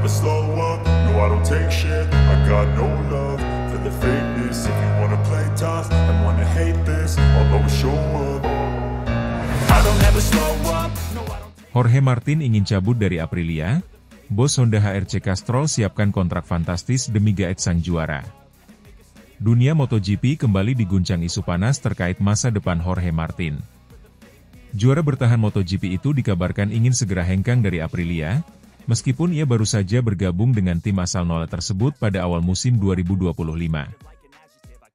never slow up, no I don't take shit. I got no love for the fakeness. If you wanna play tough and wanna hate this, I'll always show up. I don't ever slow up, no I don't. Jorge Martin ingin cabut dari Aprilia. Bos Honda HRC Castrol siapkan kontrak fantastis demi gaet sang juara. Dunia MotoGP kembali diguncang isu panas terkait masa depan Jorge Martin. Juara bertahan MotoGP itu dikabarkan ingin segera hengkang dari Aprilia, meskipun ia baru saja bergabung dengan tim asal nol tersebut pada awal musim 2025.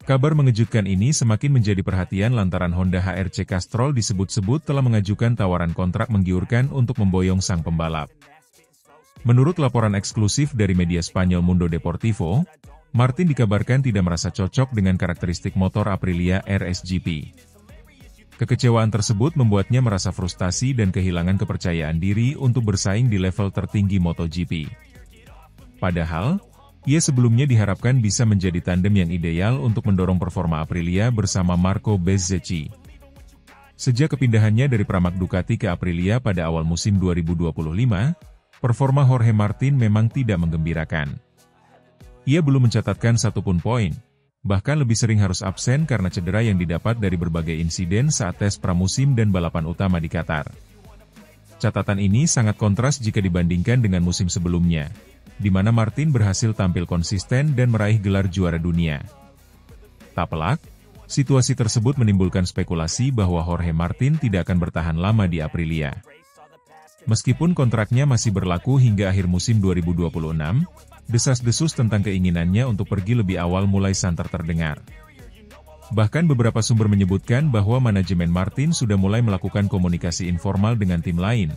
Kabar mengejutkan ini semakin menjadi perhatian lantaran Honda HRC Castrol disebut-sebut telah mengajukan tawaran kontrak menggiurkan untuk memboyong sang pembalap. Menurut laporan eksklusif dari media Spanyol Mundo Deportivo, Martin dikabarkan tidak merasa cocok dengan karakteristik motor Aprilia RSGP. Kekecewaan tersebut membuatnya merasa frustasi dan kehilangan kepercayaan diri untuk bersaing di level tertinggi MotoGP. Padahal, ia sebelumnya diharapkan bisa menjadi tandem yang ideal untuk mendorong performa Aprilia bersama Marco Bezzecchi. Sejak kepindahannya dari Pramac Ducati ke Aprilia pada awal musim 2025, performa Jorge Martin memang tidak menggembirakan. Ia belum mencatatkan satupun poin, bahkan lebih sering harus absen karena cedera yang didapat dari berbagai insiden saat tes pramusim dan balapan utama di Qatar. Catatan ini sangat kontras jika dibandingkan dengan musim sebelumnya, di mana Martin berhasil tampil konsisten dan meraih gelar juara dunia. Tak pelak, situasi tersebut menimbulkan spekulasi bahwa Jorge Martin tidak akan bertahan lama di Aprilia. Meskipun kontraknya masih berlaku hingga akhir musim 2026, desas-desus tentang keinginannya untuk pergi lebih awal mulai santer terdengar. Bahkan beberapa sumber menyebutkan bahwa manajemen Martin sudah mulai melakukan komunikasi informal dengan tim lain,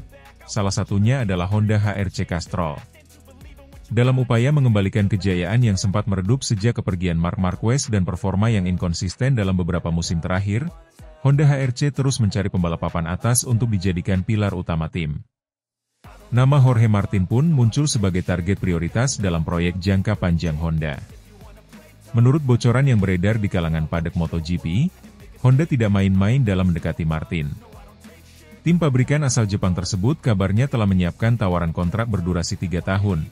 salah satunya adalah Honda HRC Castrol. Dalam upaya mengembalikan kejayaan yang sempat meredup sejak kepergian Marc Marquez dan performa yang inkonsisten dalam beberapa musim terakhir, Honda HRC terus mencari pembalap papan atas untuk dijadikan pilar utama tim. Nama Jorge Martin pun muncul sebagai target prioritas dalam proyek jangka panjang Honda. Menurut bocoran yang beredar di kalangan padek MotoGP, Honda tidak main-main dalam mendekati Martin. Tim pabrikan asal Jepang tersebut kabarnya telah menyiapkan tawaran kontrak berdurasi 3 tahun,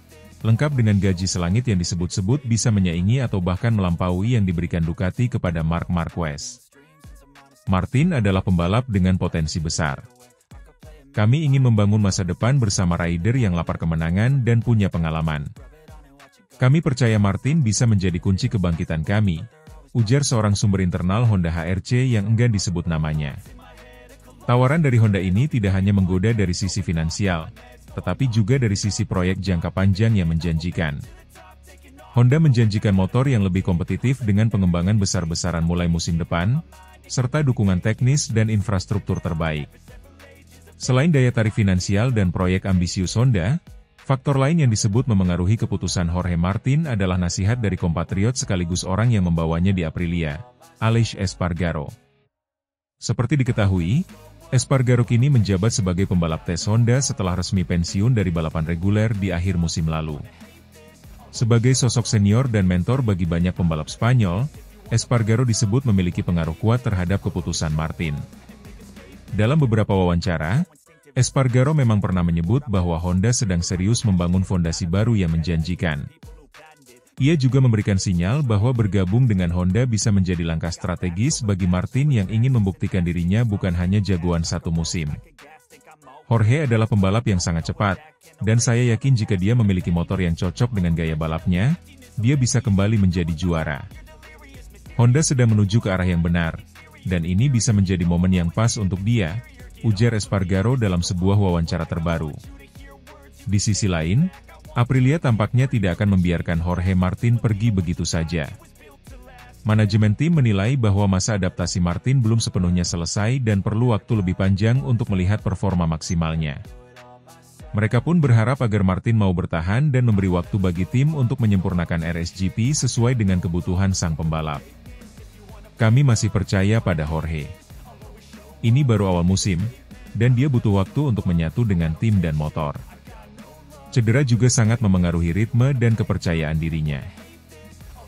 lengkap dengan gaji selangit yang disebut-sebut bisa menyaingi atau bahkan melampaui yang diberikan Ducati kepada Marc Marquez. Martin adalah pembalap dengan potensi besar. Kami ingin membangun masa depan bersama rider yang lapar kemenangan dan punya pengalaman. Kami percaya Martin bisa menjadi kunci kebangkitan kami, ujar seorang sumber internal Honda HRC yang enggan disebut namanya. Tawaran dari Honda ini tidak hanya menggoda dari sisi finansial, tetapi juga dari sisi proyek jangka panjang yang menjanjikan. Honda menjanjikan motor yang lebih kompetitif dengan pengembangan besar-besaran mulai musim depan, serta dukungan teknis dan infrastruktur terbaik. Selain daya tarik finansial dan proyek ambisius Honda, faktor lain yang disebut memengaruhi keputusan Jorge Martin adalah nasihat dari kompatriot sekaligus orang yang membawanya di Aprilia, Aleix Espargaro. Seperti diketahui, Espargaro kini menjabat sebagai pembalap tes Honda setelah resmi pensiun dari balapan reguler di akhir musim lalu. Sebagai sosok senior dan mentor bagi banyak pembalap Spanyol, Espargaro disebut memiliki pengaruh kuat terhadap keputusan Martin. Dalam beberapa wawancara, Espargaro memang pernah menyebut bahwa Honda sedang serius membangun fondasi baru yang menjanjikan. Ia juga memberikan sinyal bahwa bergabung dengan Honda bisa menjadi langkah strategis bagi Martin yang ingin membuktikan dirinya bukan hanya jagoan satu musim. Jorge adalah pembalap yang sangat cepat, dan saya yakin jika dia memiliki motor yang cocok dengan gaya balapnya, dia bisa kembali menjadi juara. Honda sedang menuju ke arah yang benar, dan ini bisa menjadi momen yang pas untuk dia, ujar Espargaro dalam sebuah wawancara terbaru. Di sisi lain, Aprilia tampaknya tidak akan membiarkan Jorge Martin pergi begitu saja. Manajemen tim menilai bahwa masa adaptasi Martin belum sepenuhnya selesai dan perlu waktu lebih panjang untuk melihat performa maksimalnya. Mereka pun berharap agar Martin mau bertahan dan memberi waktu bagi tim untuk menyempurnakan RSGP sesuai dengan kebutuhan sang pembalap. Kami masih percaya pada Jorge. Ini baru awal musim, dan dia butuh waktu untuk menyatu dengan tim dan motor. Cedera juga sangat memengaruhi ritme dan kepercayaan dirinya.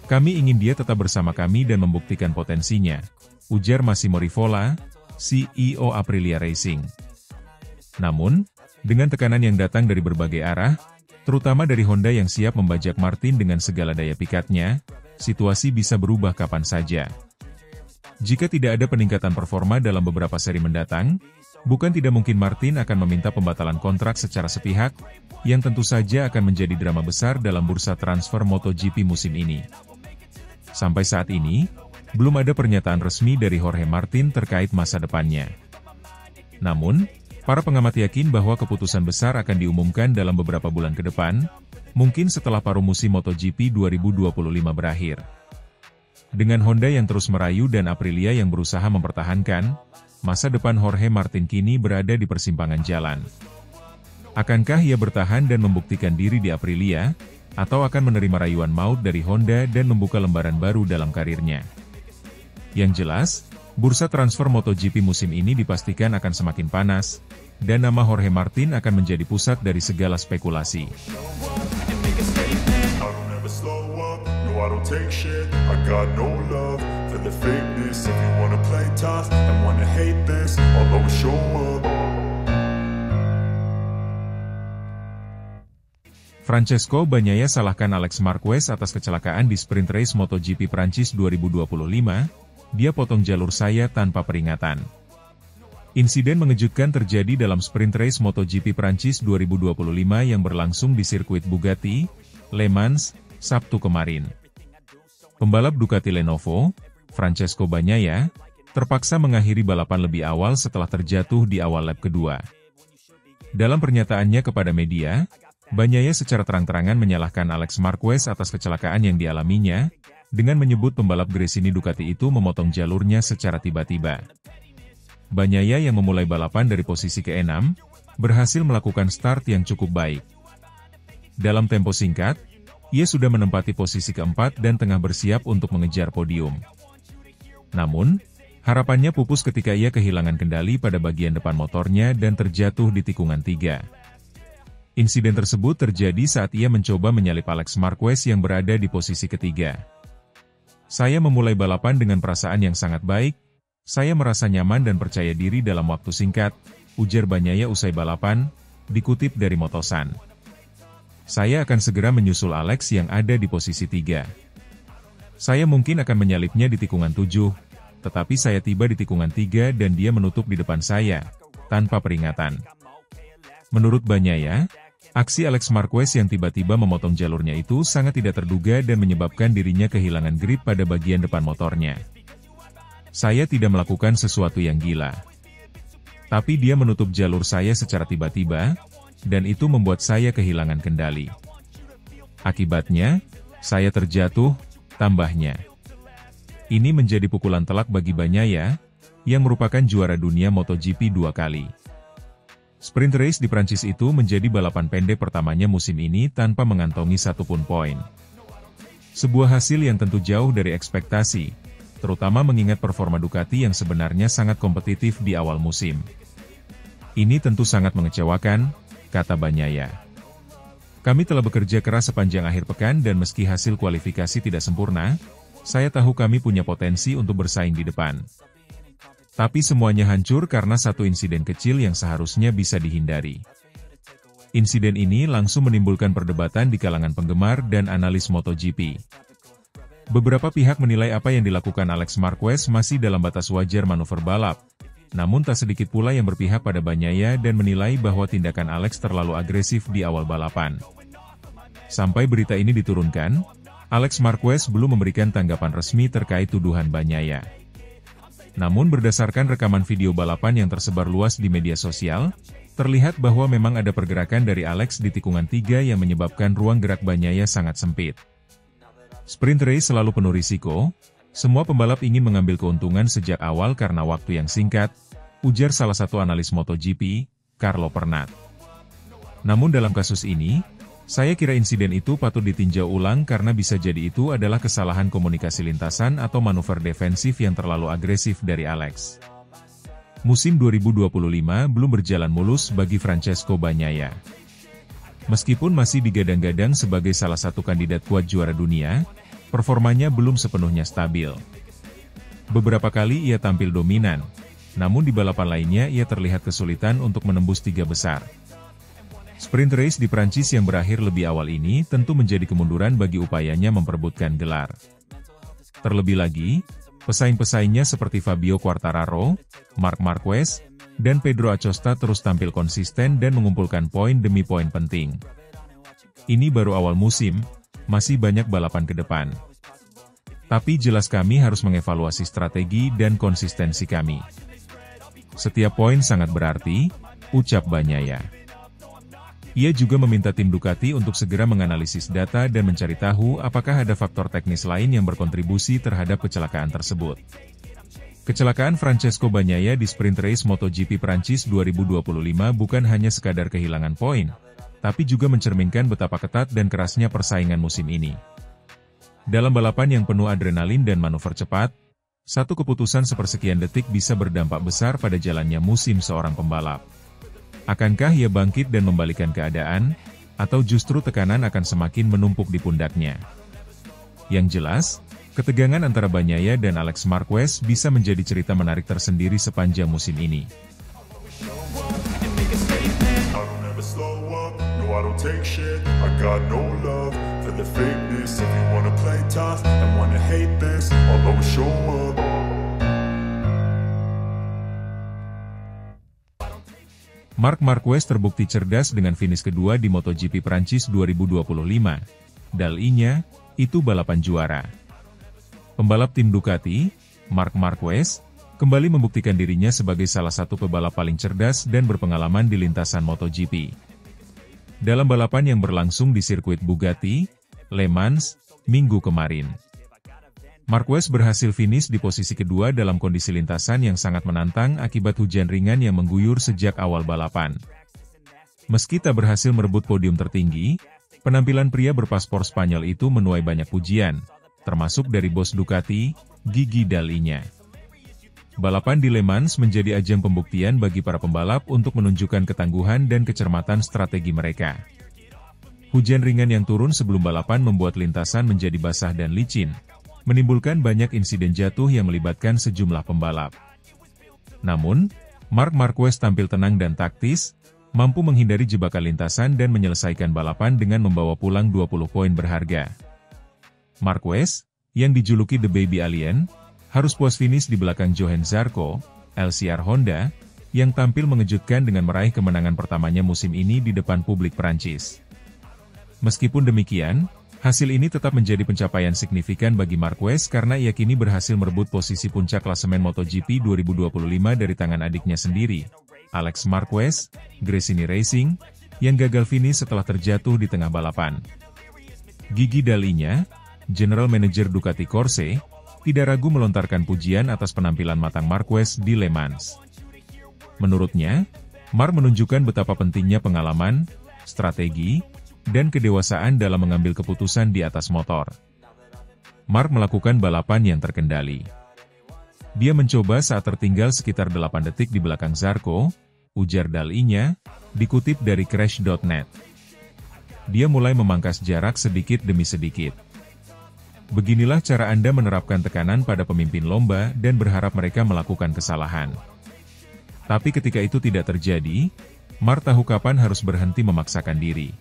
Kami ingin dia tetap bersama kami dan membuktikan potensinya, ujar Massimo Rivola, CEO Aprilia Racing. Namun, dengan tekanan yang datang dari berbagai arah, Terutama dari Honda yang siap membajak Martin dengan segala daya pikatnya, situasi bisa berubah kapan saja. Jika tidak ada peningkatan performa dalam beberapa seri mendatang, bukan tidak mungkin Martin akan meminta pembatalan kontrak secara sepihak, yang tentu saja akan menjadi drama besar dalam bursa transfer MotoGP musim ini. Sampai saat ini, belum ada pernyataan resmi dari Jorge Martin terkait masa depannya. Namun, para pengamat yakin bahwa keputusan besar akan diumumkan dalam beberapa bulan ke depan, mungkin setelah paruh musim MotoGP 2025 berakhir. Dengan Honda yang terus merayu dan Aprilia yang berusaha mempertahankan, masa depan Jorge Martin kini berada di persimpangan jalan. Akankah ia bertahan dan membuktikan diri di Aprilia, atau akan menerima rayuan maut dari Honda dan membuka lembaran baru dalam karirnya? Yang jelas, bursa transfer MotoGP musim ini dipastikan akan semakin panas, dan nama Jorge Martin akan menjadi pusat dari segala spekulasi. Francesco Bagnaia salahkan Alex Marquez atas kecelakaan di sprint race MotoGP Prancis 2025, dia potong jalur saya tanpa peringatan. Insiden mengejutkan terjadi dalam sprint race MotoGP Prancis 2025 yang berlangsung di sirkuit Bugatti, Le Mans, Sabtu kemarin. Pembalap Ducati Lenovo, Francesco Bagnaia, terpaksa mengakhiri balapan lebih awal setelah terjatuh di awal lap kedua. Dalam pernyataannya kepada media, Bagnaia secara terang-terangan menyalahkan Alex Marquez atas kecelakaan yang dialaminya, dengan menyebut pembalap Gresini Ducati itu memotong jalurnya secara tiba-tiba. Bagnaia yang memulai balapan dari posisi ke-6, berhasil melakukan start yang cukup baik. Dalam tempo singkat, ia sudah menempati posisi ke-4 dan tengah bersiap untuk mengejar podium. Namun, harapannya pupus ketika ia kehilangan kendali pada bagian depan motornya dan terjatuh di tikungan 3. Insiden tersebut terjadi saat ia mencoba menyalip Alex Marquez yang berada di posisi ketiga. Saya memulai balapan dengan perasaan yang sangat baik, saya merasa nyaman dan percaya diri dalam waktu singkat, ujar Bagnaia usai balapan, dikutip dari Motosan. Saya akan segera menyusul Alex yang ada di posisi 3. Saya mungkin akan menyalipnya di tikungan 7, tetapi saya tiba di tikungan 3 dan dia menutup di depan saya, tanpa peringatan. Menurut Bagnaia, aksi Alex Marquez yang tiba-tiba memotong jalurnya itu sangat tidak terduga dan menyebabkan dirinya kehilangan grip pada bagian depan motornya. Saya tidak melakukan sesuatu yang gila. Tapi dia menutup jalur saya secara tiba-tiba, dan itu membuat saya kehilangan kendali. Akibatnya, saya terjatuh, tambahnya. Ini menjadi pukulan telak bagi Bagnaia, yang merupakan juara dunia MotoGP 2 kali. Sprint race di Prancis itu menjadi balapan pendek pertamanya musim ini tanpa mengantongi satupun poin. Sebuah hasil yang tentu jauh dari ekspektasi, terutama mengingat performa Ducati yang sebenarnya sangat kompetitif di awal musim. Ini tentu sangat mengecewakan, kata Bagnaia. Kami telah bekerja keras sepanjang akhir pekan dan meski hasil kualifikasi tidak sempurna, saya tahu kami punya potensi untuk bersaing di depan. Tapi semuanya hancur karena satu insiden kecil yang seharusnya bisa dihindari. Insiden ini langsung menimbulkan perdebatan di kalangan penggemar dan analis MotoGP. Beberapa pihak menilai apa yang dilakukan Alex Marquez masih dalam batas wajar manuver balap, namun tak sedikit pula yang berpihak pada Bagnaia dan menilai bahwa tindakan Alex terlalu agresif di awal balapan. Sampai berita ini diturunkan, Alex Marquez belum memberikan tanggapan resmi terkait tuduhan Bagnaia. Namun berdasarkan rekaman video balapan yang tersebar luas di media sosial, terlihat bahwa memang ada pergerakan dari Alex di tikungan 3 yang menyebabkan ruang gerak Bagnaia sangat sempit. Sprint race selalu penuh risiko, semua pembalap ingin mengambil keuntungan sejak awal karena waktu yang singkat, ujar salah satu analis MotoGP, Carlo Pernat. Namun dalam kasus ini, saya kira insiden itu patut ditinjau ulang karena bisa jadi itu adalah kesalahan komunikasi lintasan atau manuver defensif yang terlalu agresif dari Alex. Musim 2025 belum berjalan mulus bagi Francesco Bagnaia. Meskipun masih digadang-gadang sebagai salah satu kandidat kuat juara dunia, performanya belum sepenuhnya stabil. Beberapa kali ia tampil dominan, namun di balapan lainnya ia terlihat kesulitan untuk menembus 3 besar. Sprint race di Prancis yang berakhir lebih awal ini tentu menjadi kemunduran bagi upayanya memperebutkan gelar. Terlebih lagi, pesaing-pesaingnya seperti Fabio Quartararo, Marc Marquez, dan Pedro Acosta terus tampil konsisten dan mengumpulkan poin demi poin penting. Ini baru awal musim, masih banyak balapan ke depan. Tapi jelas kami harus mengevaluasi strategi dan konsistensi kami. Setiap poin sangat berarti, ucap Bagnaia. Ia juga meminta tim Ducati untuk segera menganalisis data dan mencari tahu apakah ada faktor teknis lain yang berkontribusi terhadap kecelakaan tersebut. Kecelakaan Francesco Bagnaia di sprint race MotoGP Prancis 2025 bukan hanya sekadar kehilangan poin, tapi juga mencerminkan betapa ketat dan kerasnya persaingan musim ini. Dalam balapan yang penuh adrenalin dan manuver cepat, satu keputusan sepersekian detik bisa berdampak besar pada jalannya musim seorang pembalap. Akankah ia bangkit dan membalikan keadaan, atau justru tekanan akan semakin menumpuk di pundaknya? Yang jelas, ketegangan antara Bagnaia dan Alex Marquez bisa menjadi cerita menarik tersendiri sepanjang musim ini. Marc Marquez terbukti cerdas dengan finish kedua di MotoGP Prancis 2025. Dalinya, itu balapan juara. Pembalap tim Ducati, Marc Marquez, kembali membuktikan dirinya sebagai salah satu pebalap paling cerdas dan berpengalaman di lintasan MotoGP. Dalam balapan yang berlangsung di sirkuit Bugatti, Le Mans, Minggu kemarin, Marquez berhasil finish di posisi kedua dalam kondisi lintasan yang sangat menantang akibat hujan ringan yang mengguyur sejak awal balapan. Meski tak berhasil merebut podium tertinggi, penampilan pria berpaspor Spanyol itu menuai banyak pujian, termasuk dari bos Ducati, Gigi Dalinya. Balapan di Le Mans menjadi ajang pembuktian bagi para pembalap untuk menunjukkan ketangguhan dan kecermatan strategi mereka. Hujan ringan yang turun sebelum balapan membuat lintasan menjadi basah dan licin, menimbulkan banyak insiden jatuh yang melibatkan sejumlah pembalap. Namun, Marc Marquez tampil tenang dan taktis, mampu menghindari jebakan lintasan dan menyelesaikan balapan dengan membawa pulang 20 poin berharga. Marquez, yang dijuluki The Baby Alien, harus puas finish di belakang Johan Zarco, LCR Honda, yang tampil mengejutkan dengan meraih kemenangan pertamanya musim ini di depan publik Prancis. Meskipun demikian, hasil ini tetap menjadi pencapaian signifikan bagi Marquez karena ia kini berhasil merebut posisi puncak klasemen MotoGP 2025 dari tangan adiknya sendiri, Alex Marquez, Gresini Racing, yang gagal finish setelah terjatuh di tengah balapan. Gigi Dalinya, General Manager Ducati Corse, tidak ragu melontarkan pujian atas penampilan matang Marquez di Le Mans. Menurutnya, Marc menunjukkan betapa pentingnya pengalaman, strategi, dan kedewasaan dalam mengambil keputusan di atas motor. Marc melakukan balapan yang terkendali. Dia mencoba saat tertinggal sekitar 8 detik di belakang Zarco, ujar Dalinya, dikutip dari Crash.net. Dia mulai memangkas jarak sedikit demi sedikit. Beginilah cara Anda menerapkan tekanan pada pemimpin lomba dan berharap mereka melakukan kesalahan. Tapi ketika itu tidak terjadi, Marc tahu kapan harus berhenti memaksakan diri.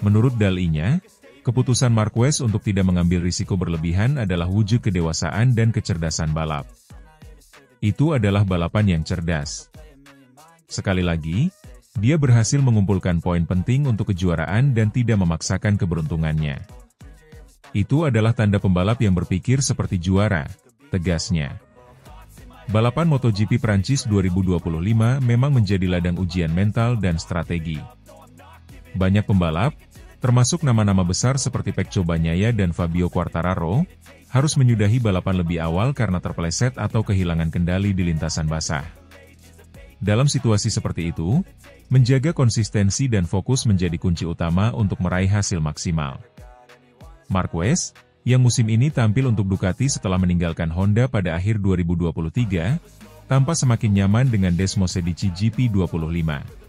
Menurut Dalinya, keputusan Marquez untuk tidak mengambil risiko berlebihan adalah wujud kedewasaan dan kecerdasan balap. Itu adalah balapan yang cerdas. Sekali lagi, dia berhasil mengumpulkan poin penting untuk kejuaraan dan tidak memaksakan keberuntungannya. Itu adalah tanda pembalap yang berpikir seperti juara, tegasnya. Balapan MotoGP Prancis 2025 memang menjadi ladang ujian mental dan strategi. Banyak pembalap, termasuk nama-nama besar seperti Pecco Bagnaia dan Fabio Quartararo, harus menyudahi balapan lebih awal karena terpeleset atau kehilangan kendali di lintasan basah. Dalam situasi seperti itu, menjaga konsistensi dan fokus menjadi kunci utama untuk meraih hasil maksimal. Marquez, yang musim ini tampil untuk Ducati setelah meninggalkan Honda pada akhir 2023, tampak semakin nyaman dengan Desmosedici GP25.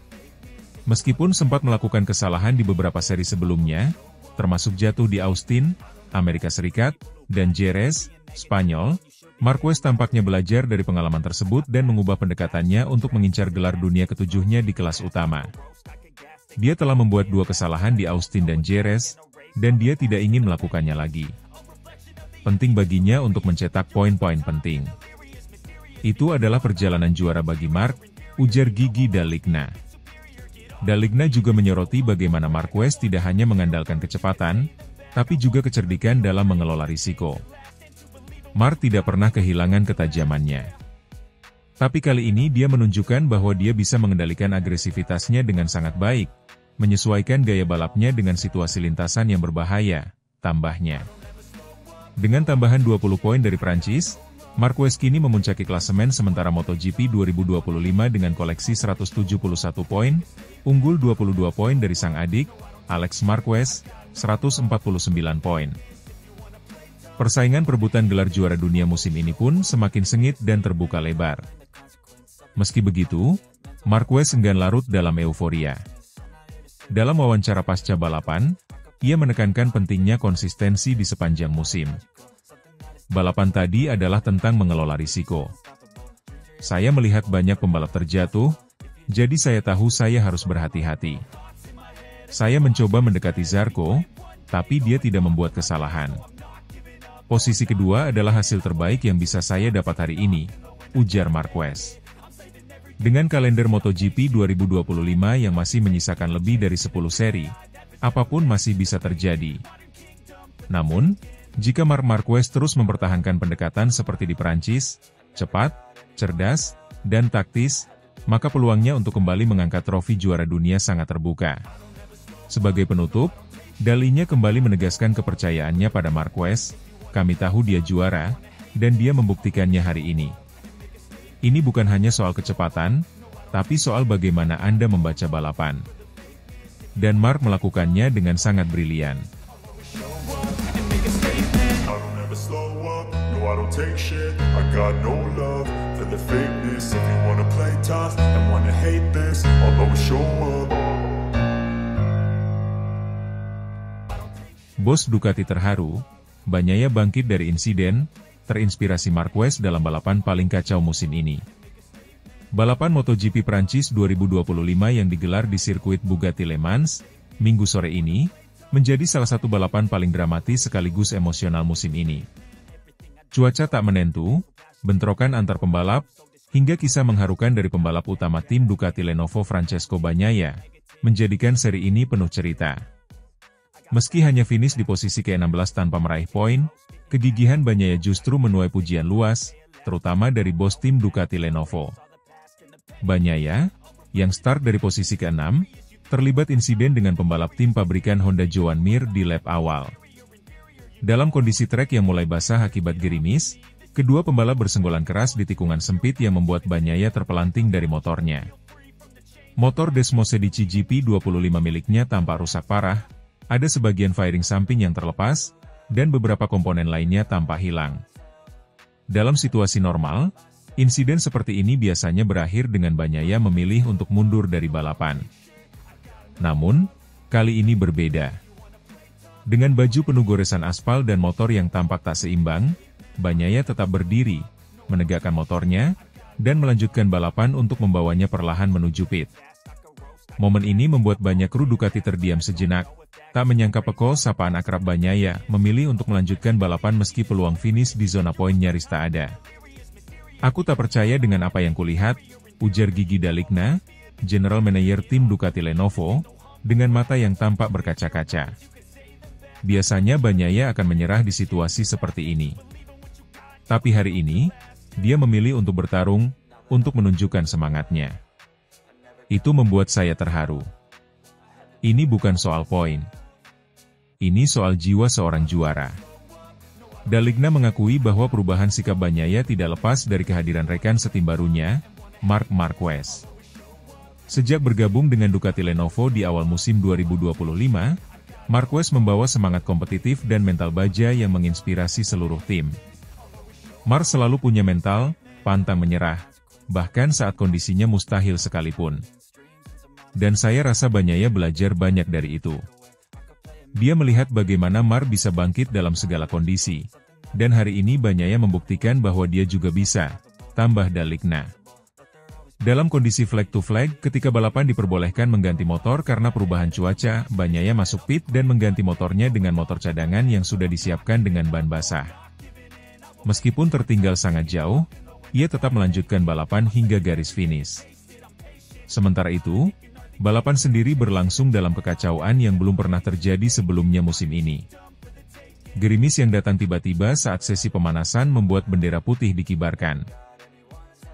Meskipun sempat melakukan kesalahan di beberapa seri sebelumnya, termasuk jatuh di Austin, Amerika Serikat, dan Jerez, Spanyol, Marquez tampaknya belajar dari pengalaman tersebut dan mengubah pendekatannya untuk mengincar gelar dunia ketujuhnya di kelas utama. Dia telah membuat 2 kesalahan di Austin dan Jerez, dan dia tidak ingin melakukannya lagi. Penting baginya untuk mencetak poin-poin penting. Itu adalah perjalanan juara bagi Mark, ujar Gigi Daligna. Daligna juga menyoroti bagaimana Marquez tidak hanya mengandalkan kecepatan, tapi juga kecerdikan dalam mengelola risiko. Mark tidak pernah kehilangan ketajamannya. Tapi kali ini dia menunjukkan bahwa dia bisa mengendalikan agresivitasnya dengan sangat baik, menyesuaikan gaya balapnya dengan situasi lintasan yang berbahaya, tambahnya. Dengan tambahan 20 poin dari Prancis, Marquez kini memuncaki klasemen sementara MotoGP 2025 dengan koleksi 171 poin, unggul 22 poin dari sang adik, Alex Marquez, 149 poin. Persaingan perebutan gelar juara dunia musim ini pun semakin sengit dan terbuka lebar. Meski begitu, Marquez enggan larut dalam euforia. Dalam wawancara pasca balapan, ia menekankan pentingnya konsistensi di sepanjang musim. Balapan tadi adalah tentang mengelola risiko. Saya melihat banyak pembalap terjatuh, jadi saya tahu saya harus berhati-hati. Saya mencoba mendekati Zarco, tapi dia tidak membuat kesalahan. Posisi kedua adalah hasil terbaik yang bisa saya dapat hari ini, ujar Marquez. Dengan kalender MotoGP 2025 yang masih menyisakan lebih dari 10 seri, apapun masih bisa terjadi. Namun, jika Marc Marquez terus mempertahankan pendekatan seperti di Perancis, cepat, cerdas, dan taktis, maka peluangnya untuk kembali mengangkat trofi juara dunia sangat terbuka. Sebagai penutup, Daligna kembali menegaskan kepercayaannya pada Marquez. Kami tahu dia juara, dan dia membuktikannya hari ini. Ini bukan hanya soal kecepatan, tapi soal bagaimana Anda membaca balapan. Dan Mark melakukannya dengan sangat brilian. Bos Ducati terharu, Bagnaia bangkit dari insiden, terinspirasi Marquez dalam balapan paling kacau musim ini. Balapan MotoGP Prancis 2025 yang digelar di sirkuit Bugatti Le Mans, Minggu sore ini, menjadi salah satu balapan paling dramatis sekaligus emosional musim ini. Cuaca tak menentu, bentrokan antar pembalap, hingga kisah mengharukan dari pembalap utama tim Ducati Lenovo Francesco Bagnaia, menjadikan seri ini penuh cerita. Meski hanya finish di posisi ke-16 tanpa meraih poin, kegigihan Bagnaia justru menuai pujian luas, terutama dari bos tim Ducati Lenovo. Bagnaia, yang start dari posisi ke-6, terlibat insiden dengan pembalap tim pabrikan Honda Joan Mir di lap awal. Dalam kondisi trek yang mulai basah akibat gerimis, kedua pembalap bersenggolan keras di tikungan sempit yang membuat Bagnaia terpelanting dari motornya. Motor Desmosedici GP25 miliknya tampak rusak parah, ada sebagian fairing samping yang terlepas, dan beberapa komponen lainnya tampak hilang. Dalam situasi normal, insiden seperti ini biasanya berakhir dengan Bagnaia memilih untuk mundur dari balapan. Namun, kali ini berbeda. Dengan baju penuh goresan aspal dan motor yang tampak tak seimbang, Bagnaia tetap berdiri, menegakkan motornya, dan melanjutkan balapan untuk membawanya perlahan menuju pit. Momen ini membuat banyak kru Ducati terdiam sejenak. Tak menyangka Peko, sapaan akrab Bagnaia, memilih untuk melanjutkan balapan meski peluang finish di zona poin nyaris tak ada. Aku tak percaya dengan apa yang kulihat, ujar Gigi Daligna, General Manager tim Ducati Lenovo, dengan mata yang tampak berkaca-kaca. Biasanya Bagnaia akan menyerah di situasi seperti ini. Tapi hari ini, dia memilih untuk bertarung, untuk menunjukkan semangatnya. Itu membuat saya terharu. Ini bukan soal poin. Ini soal jiwa seorang juara. Daligna mengakui bahwa perubahan sikap Bagnaia tidak lepas dari kehadiran rekan setim barunya, Marc Marquez. Sejak bergabung dengan Ducati Lenovo di awal musim 2025, Marquez membawa semangat kompetitif dan mental baja yang menginspirasi seluruh tim. Marc selalu punya mental, pantang menyerah, bahkan saat kondisinya mustahil sekalipun. Dan saya rasa Bagnaia belajar banyak dari itu. Dia melihat bagaimana Marc bisa bangkit dalam segala kondisi. Dan hari ini Bagnaia membuktikan bahwa dia juga bisa, tambah Daligna. Dalam kondisi flag to flag, ketika balapan diperbolehkan mengganti motor karena perubahan cuaca, Bagnaia masuk pit dan mengganti motornya dengan motor cadangan yang sudah disiapkan dengan ban basah. Meskipun tertinggal sangat jauh, ia tetap melanjutkan balapan hingga garis finish. Sementara itu, balapan sendiri berlangsung dalam kekacauan yang belum pernah terjadi sebelumnya musim ini. Gerimis yang datang tiba-tiba saat sesi pemanasan membuat bendera putih dikibarkan.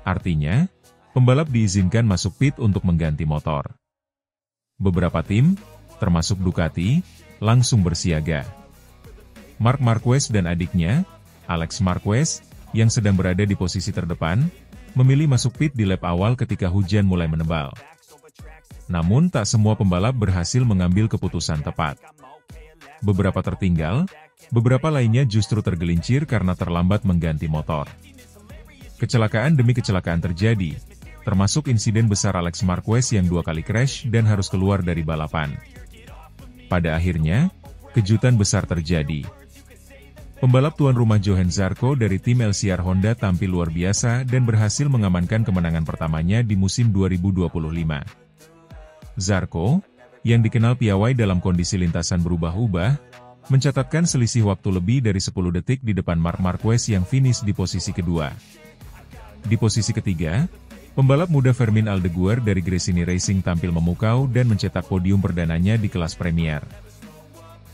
Artinya, pembalap diizinkan masuk pit untuk mengganti motor. Beberapa tim, termasuk Ducati, langsung bersiaga. Marc Marquez dan adiknya, Alex Marquez, yang sedang berada di posisi terdepan, memilih masuk pit di lap awal ketika hujan mulai menebal. Namun tak semua pembalap berhasil mengambil keputusan tepat. Beberapa tertinggal, beberapa lainnya justru tergelincir karena terlambat mengganti motor. Kecelakaan demi kecelakaan terjadi, termasuk insiden besar Alex Marquez yang 2 kali crash dan harus keluar dari balapan. Pada akhirnya, kejutan besar terjadi. Pembalap tuan rumah Johann Zarco dari tim LCR Honda tampil luar biasa dan berhasil mengamankan kemenangan pertamanya di musim 2025. Zarco, yang dikenal piawai dalam kondisi lintasan berubah-ubah, mencatatkan selisih waktu lebih dari 10 detik di depan Marc Marquez yang finish di posisi kedua. Di posisi ketiga, pembalap muda Fermin Aldeguer dari Gresini Racing tampil memukau dan mencetak podium perdananya di kelas Premier.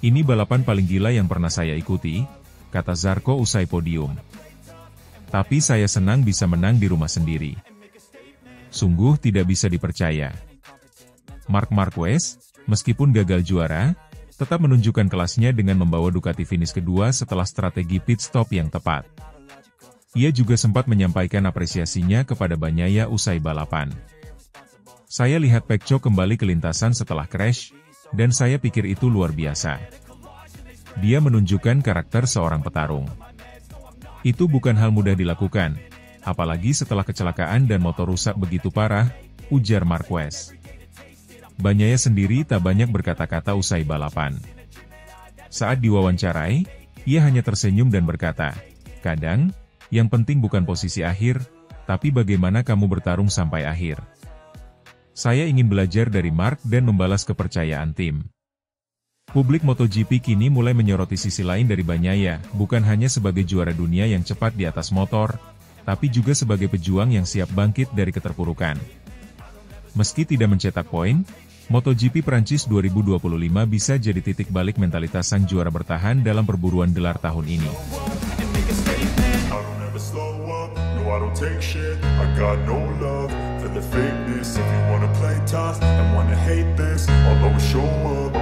Ini balapan paling gila yang pernah saya ikuti, kata Zarco usai podium. Tapi saya senang bisa menang di rumah sendiri. Sungguh tidak bisa dipercaya. Marc Marquez, meskipun gagal juara, tetap menunjukkan kelasnya dengan membawa Ducati finish kedua setelah strategi pit stop yang tepat. Ia juga sempat menyampaikan apresiasinya kepada Bagnaia usai balapan. Saya lihat Pecco kembali ke lintasan setelah crash, dan saya pikir itu luar biasa. Dia menunjukkan karakter seorang petarung. Itu bukan hal mudah dilakukan, apalagi setelah kecelakaan dan motor rusak begitu parah, ujar Marquez. Bagnaia sendiri tak banyak berkata-kata usai balapan. Saat diwawancarai, ia hanya tersenyum dan berkata, "Kadang, yang penting bukan posisi akhir, tapi bagaimana kamu bertarung sampai akhir. Saya ingin belajar dari Marc dan membalas kepercayaan tim." Publik MotoGP kini mulai menyoroti sisi lain dari Bagnaia, bukan hanya sebagai juara dunia yang cepat di atas motor, tapi juga sebagai pejuang yang siap bangkit dari keterpurukan. Meski tidak mencetak poin, MotoGP Prancis 2025 bisa jadi titik balik mentalitas sang juara bertahan dalam perburuan gelar tahun ini. I don't take shit, I got no love for the fakeness. If you wanna play tough and wanna hate this, I'll always show up.